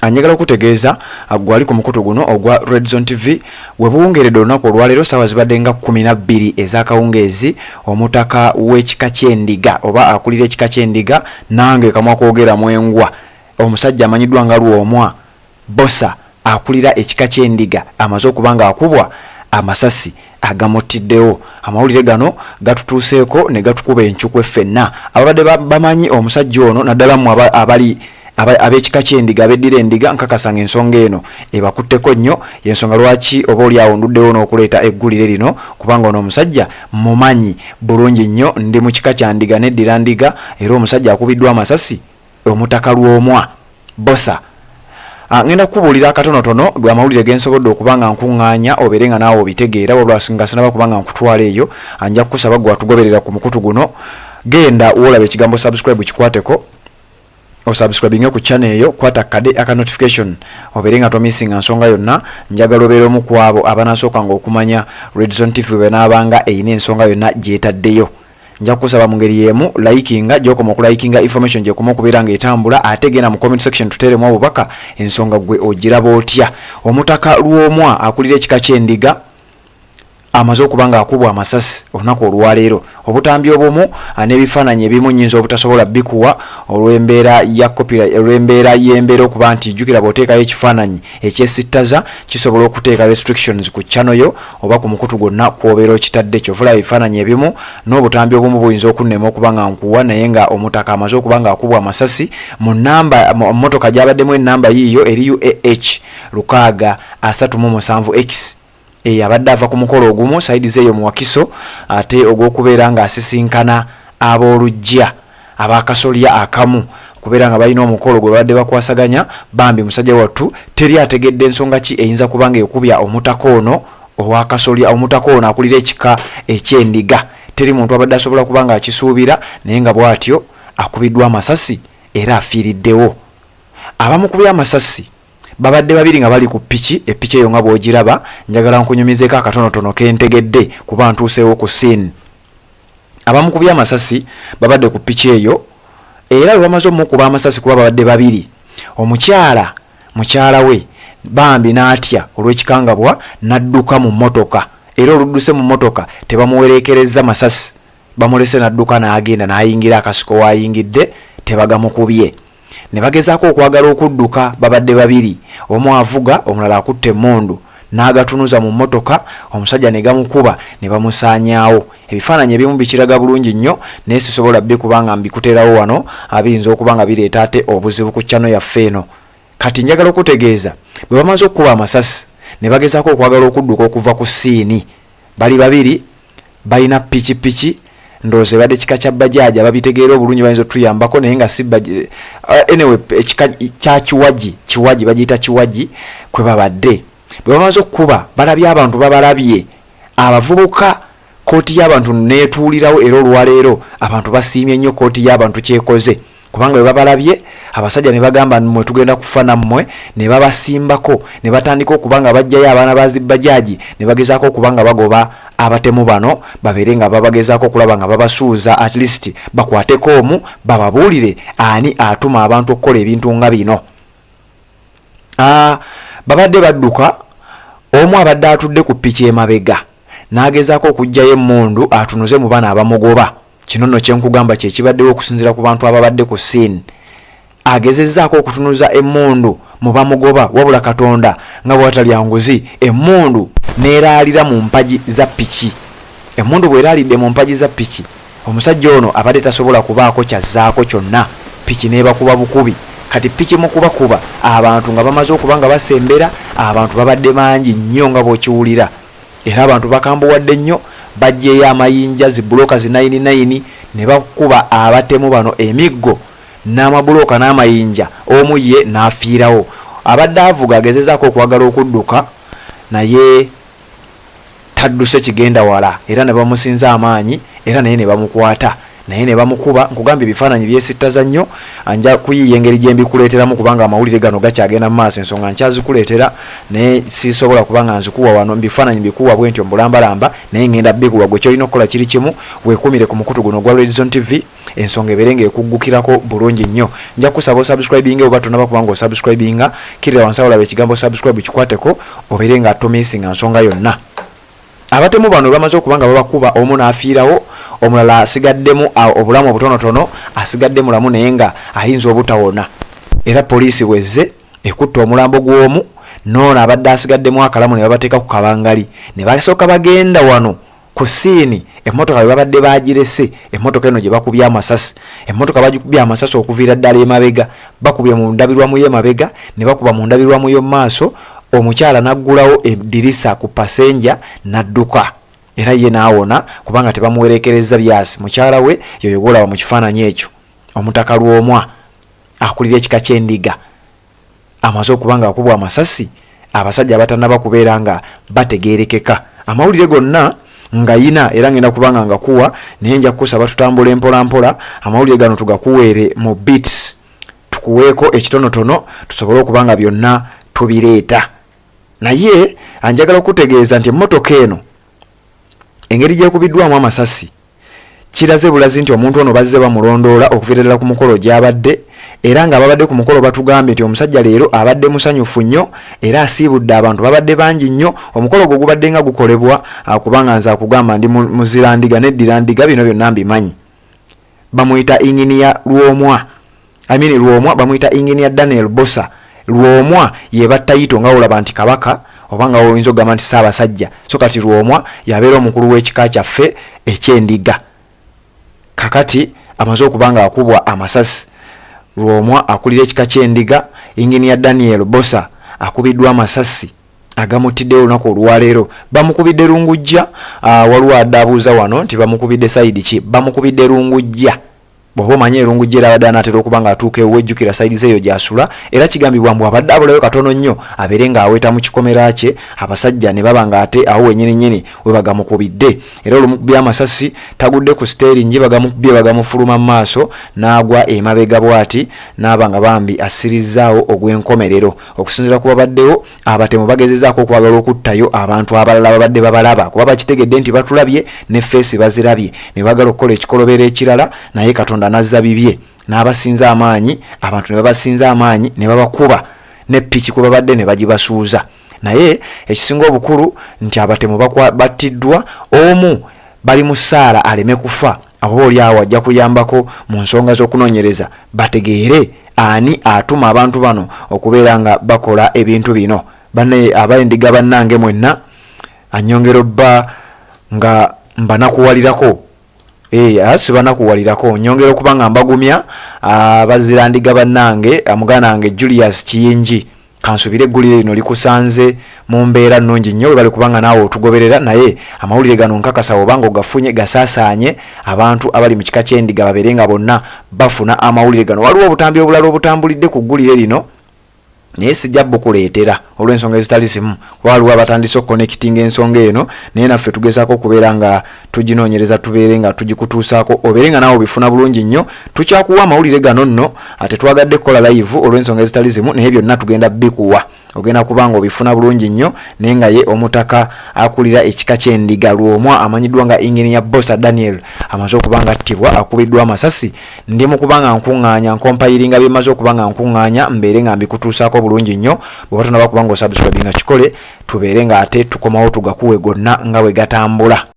Anjagala okutegeeza gwali ku mukutu guno ogwa Red Zone TV we buwungeredde olunaku olwaleero ssaawa zibadde nga 12 ez'akawungeezi omutaka w'ekika ky'endiga oba akulira ekika ky'endiga nange kamwa kwogera mwengwa omusajja amanyiddwa nga Lwomwa Bosa akulira ekika ky'endiga amaze okuba nga akubwa amasasi agamutiddewo. Amawulire gano gatutuuseeko ne gatukuba enkyukwe ffenna ababadde bamanyi omusajja ono naddala mu abali ab'ekika ky'endiga abeddira endiga nkakasanga ensonga eno ebakutteko nnyo y'ensonga lwaki oba oli awo nduddewo n'okuleeta eggulire lino kubanga ono omusajja mumanyi bulungi nnyo ndi mu kika kya ndiga neddira ndiga era omusajja akubiddwa amasasi omutaka Lwomwa Bosa. Ngenda kubuulira akatonotono gwe amawulire gensobodde okuba nga nkuŋŋaanya obeere nga naawe obitegeera wabula nga sinaba kuba nga nkutwala eyo anja kukusaba gwe watugoberera ku mukutu guno genda woolaba ekigambo subscribe kikwateko osubscribinge ku channel eyo kwata kade aka notification obeere nga tomisinga nsonga yonna njagala obeere omu ku abo abanasooka nga okumanya Red Zone TV bwe naabanga eyina ensonga yonna gyetaddeyo. Nja kusaba mu ngeri yemu likinga gyokoma okulayikinga information gyekoma okubeera nga etambula ate genda mu comment section tuteeremu obubaka ensonga gwe ogiraba otya. Omutaka Lwomwa akulira ekika ky'endiga amaze okuba nga akubwa amasasi olunaku olwaleero obutambi obumu n'ebifaananyi ebimu nnyinza obutasobola bikuwa olw'embeera ya copyright olw'embeera y'embeera okuba nti jjukira bw'oteekayo ekifaananyi ekyesittaza kisobola okuteeka restrictions ku channel yo oba ku mukutu gwonna kw'obeera okitadde kyovula ebifaananyi ebimu n'obutambi obumu buyinza okunnema okuba nga nkuwa naye nga omutaka amaze okuba nga akubwa amasasi mu nnamba mmotoka gy'abaddemu ennamba yiiyo eri UAH 637X abadde ava ku mukolo ogumu saidi zeeyo mu Wakiso ate ogw'okubeera nga asisinkana ab'olujja abakasolya akamu kubeera nga balina omukolo gwe babadde bakwasaganya bambi musajja wattu teri ategedde ensonga ki eyinza kuba nga ekubya omutaka ono owakasolya omutaka ono akulira ekika eky'endiga teri muntu abadde asobola kuba nga akisuubira naye nga bw'atyo akubiddwa amasasi era afiiriddewo. Abamukubya amasasi babadde babiri nga bali ku piki epiki eyo nga bw'ogiraba njagala nkunyumizeeko akatonotono kentegedde kuba ntuuseewo ku scene. Abamukubya amasasi babadde ku piki eyo era lwe bamaze omukuba amasasi kuba babadde babiri mukyala we bambi n'atya olw'ekikangabwa n'adduka mu mmotoka era oludduse mu mmotoka tebamuwerekereza masasi bamulese n'adduka n'agenda n'ayingira akasiko w'ayingidde tebagamukubye. Ne bagezaako okwagala okudduka babadde babiri omu avuga omulala akutte emmundu n'agatunuza mu mmotoka omusajja ne gamukuba ne bamusaanyaawo. Ebifaananyi ebimu bikiraga bulungi nnyo naye sisobola bikuba nga mbikuteerawo wano abiyinza okuba nga bireeta ate obuzibu ku channel yaffe eno. Kati njagala okutegeeza bwe bamaze okukuba amasasi ne bagezaako okwagala okudduka okuva ku siini bali babiri balina pikipiki ndowooza badde kika kya bajaaji ababitegeera obulungi bayinza otuyambako naye nga si anyway ekika kya kiwaji bagiyita kiwaji kwe babadde bwe bamaze okukuba balabye abantu babalabye abavubuka kooti y'abantu neetuulirawo era olwaleero abantu basiimye nnyo kooti y'abantu kyekoze kubanga bwe babalabye abasajja ne bagamba mmwe tugenda kufa nammwe ne babasimbako ne batandika okuba nga bajjayo abaana bazibajaaji ne bagezaako okuba nga bagoba abatemu bano babeere nga babagezaako okulaba nga babasuuza at least bakwateko omu bababuulire ani atuma abantu okukola ebintu nga bino. Babadde badduka omu abadde atudde ku piki emabega n'agezaako okuggyayo emmundu atunuze mu bana abamugoba. Kino nno kyenkugamba kye kibaddewo okusinziira ku bantu ababadde ku scene. Agezezzaako okutunuza emmundu mu bamugoba wabula Katonda nga bw'atalya nguzi emmundu neeraalira mu mpaji za piki. Emmundu bw'eraalidde mu mpaji za piki omusajja ono abadde tasobola kubaako kyazzaako kyonna piki neebakuba bukubi. Kati piki mu kubakuba abantu nga bamaze okuba nga basembera abantu babadde mangi nnyo nga bw'okiwulira era abantu bakambuwadde nnyo bajjeeyo amayinja zibuloka zi 99 ne bakuba abatemu bano emiggo n'amabuloka n'amayinja omu ye n'afiirawo. Abadde avuga agezezaako okwagala okudduka naye tadduse kigenda wala era ne bamusinza amaanyi era naye ne bamukwata naye ne bamukuba. Nkugambye ebifaananyi byesittaza nnyo, anja kuyiiya engeri gye mbikuleeteramu kubanga amawulire gano gakyagenda mu maaso, ensonga nkyazikuleetera naye sisobola kubanga nzikuwa wano bifaananyi bikuwa bwe ntyo mbulambalamba, naye ngenda bikuwa. Gwe kyolina okukola kiri kimu, weekumire ku mukutu guno gwa Red Zone TV, ensonga ebeere ng'ekuggukirako bulungi nnyo. Nja kusaba osubscribinga oba tonaba kubanga osubscribinga, kirira wansi awo olaba ekigambo subscribe kikwateko obeere nga tomisinga nsonga yonna. Abatemu bano bamaze okubanga babakuba, omu n'afiirawo, omulala asigaddemu obulamu obutonotono, asigadde mulamu naye nga ayinza obutawona. Era poliisi bwezze ekutte omulambo gw'omu, noono abadde asigaddemu akalamu ne babateeka ku kabangali, ne basooka bagenda wano ku siini emmotoka bwe babadde bagirese, emmotoka eno gye bakubye amasasi. Emmotoka bagikubye amasasi okuviira ddala emabega, bakubye mu ndabirwamu y'emabega ne bakuba mu ndabirwamu y'omu maaso. Omukyala naggulawo eddirisa ku pasenja n'adduka, era ye n'awona kubanga tebamuwerekereza byasi. Mukyala we yoyo gwolaba mu kifaananyi ekyo, omutaka Lwomwa akulira ekika ky'endiga, amaze okubanga akubwa amasasi. Abasajja abatannaba kubeera nga bategeerekeka. Amawulire gonna nga yina era ngenda kubanga nga kuwa, naye nja kukusaba tutambule mpola mpola. Amawulire gano tugakuweere mu beats, tukuweeko ekitonotono tusobole okubanga byonna tubireeta. Naye anjagala okutegeeza nti emmotoka eno engeri gyekubiddwamu amasasi kiraze bulazi nti omuntu ono bazze bamulondoola okuviirira ku mukolo gy'abadde, era nga babadde ku mukolo batugambye nti omusajja leero abadde musanyufu nnyo era asiibudde abantu babadde bangi nnyo. Omukolo gwo gubadde nga gukolebwa kubanga nze akugamba ndi muzirandiga neddirandiga, bino byonna mbimanyi. Bamuyita Inginiya Lwomwa, Lwomwa bamuyita Inginiya Daniel Bosa. Lwomwa yeba tayito nga olaba nti kabaka obanga oyinza ogamba nti Ssaabasajja, so kati Lwomwa yabeera omukulu w'ekika kyaffe eky'endiga. Kakati amaze okubanga akubwa amasasi. Lwomwa akulira ekika ky'endiga, Inginiya Daniel Bosa akubiddwa amasasi agamutidde olunaku olwaleero. Bamukubidde Lungujja, waliwo addaabuuza wano nti bamukubidde sayidi ki, bamukubidde Lungujja. Bw'oba omanyi Lungujja era abadde anaatera okuba nga atuuka ewejjukira sayidi zeeyo gy'asula, era kigambibwa mbu abadde abulayo katono nnyo abeere ng'aweeta mu kikomera kye, abasajja ne baba nga ate awo wenyini we bagamukubidde. Era olumukubye amasasi tagudde ku steeringi, bagamukubye bagamufuluma mu maaso n'agwa emabega bw'ati, n'aba nga bambi assirizzaawo ogw'enkomerero. Okusinziira ku babaddewo, abatemu bagezezzaako okwagala okuttayo abantu abalala babadde babalaba, kuba bakitegedde nti batulabye ne feesi bazirabye, ne bagala okukola ekikolobero ekirala, naye Katonda nazza bibye n'abasinza amaanyi, abantu ne babasinza amaanyi ne babakuba ne piki kwe babadde ne bagibasuuza. Naye ekisinga obukulu nti abatemu battiddwa, omu bali mu ssaala aleme kufa. Abo oli awo ajja kuyambako mu nsonga z'okunoonyereza bategeere ani atuma abantu bano okubeera nga bakola ebintu bino. Banne abayendiga bannange mwenna, annyongera obba nga mbanakuwalirako. Sibanakuwalirako, nyongera okuba nga mbagumya abazirandiga bannange, muganda wange Julius Kiyingi. Kansubire eggulire lino likusanze mu mbeera nnungi nnyo, we bali kubanga naawe otugoberera. Naye amawulire gano nkakasa obanga ogafunye gasaasaanye abantu abali mu kika ky'endiga babeere nga bonna bafuna amawulire gano. Waliwo obutambi obulala obutambulidde ku ggulire lino, naye sijja bukuleetera olw'ensonga ezitali zimu. Waliwo abatandise okuconnectinga ensonga eno, naye naffe tugezaako okubeera nga tuginoonyereza, tubeere nga tugikutuusaako, obeere nga naawe obifuna bulungi nnyo. Tukyakuwa amawulire gano nno, ate twagadde kukola live olw'ensonga ezitali zimu, naye byonna tugenda bikuwa. Ogenda kubanga obifuna bulungi nnyo, naye nga ye omutaka akulira ekika ky'endiga Lwomwa amanyiddwa nga Inginiya Bosa Daniel amaze okubanga attibwa, akubiddwa amasasi. Ndi mu kubanga nkuŋŋaanya nkompayiringa bye maze okubanga nkuŋŋaanya mbeere nga mbikutuusaako bulungi nnyo. Bw'oba tonaba kubanga osubscribinga kikole, tubeere nga ate tukomawo tugakuwe gonna nga bwe gatambula.